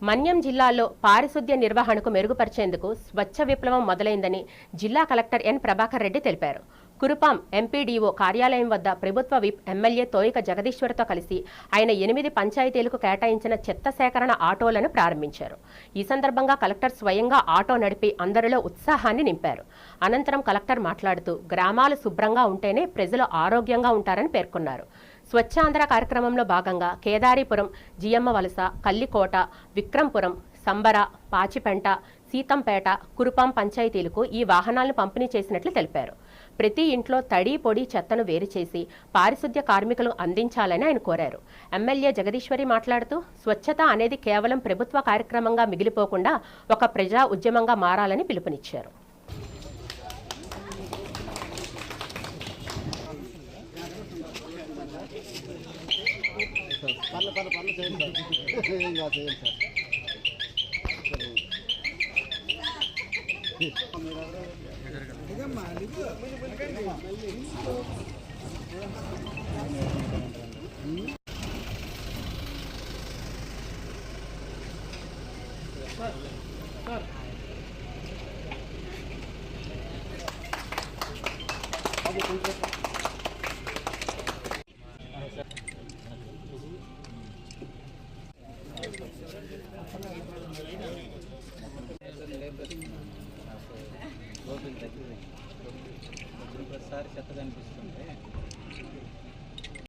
మన్యం జిల్లాలో పారిశుద్ధ్య నిర్వహణకు మెరుగుపరిచేందుకు స్వచ్ఛ విప్లవం మొదలైందని జిల్లా కలెక్టర్ ఎన్ ప్రభాకర్ రెడ్డి తెలిపారు. కురుపాం ఎంపీడీఓ కార్యాలయం వద్ద ప్రభుత్వ విప్ ఎమ్మెల్యే తోయిక జగదీశ్వర్తో కలిసి ఆయన 8 పంచాయతీలకు కేటాయించిన చెత్త సేకరణ ఆటోలను ప్రారంభించారు. ఈ సందర్భంగా కలెక్టర్ స్వయంగా ఆటో నడిపి అందరిలో ఉత్సాహాన్ని నింపారు. అనంతరం కలెక్టర్ మాట్లాడుతూ గ్రామాలు శుభ్రంగా ఉంటేనే ప్రజలు ఆరోగ్యంగా ఉంటారని పేర్కొన్నారు. స్వచ్ఛాంధ్ర కార్యక్రమంలో భాగంగా కేదారీపురం, జియమ్మ వలస, కల్లికోట, విక్రంపురం, సంబర, పాచిపెంట, సీతంపేట, కురుపాం పంచాయతీలకు ఈ వాహనాలను పంపిణీ చేసినట్లు తెలిపారు. ప్రతి ఇంట్లో తడి పొడి చెత్తను వేరు చేసి పారిశుద్ధ్య కార్మికులు అందించాలని ఆయన కోరారు. ఎమ్మెల్యే జగదీశ్వరి మాట్లాడుతూ స్వచ్ఛత అనేది కేవలం ప్రభుత్వ కార్యక్రమంగా మిగిలిపోకుండా ఒక ప్రజా ఉద్యమంగా మారాలని పిలుపునిచ్చారు. ఒకసారి చెత్త కనిపిస్తుంటే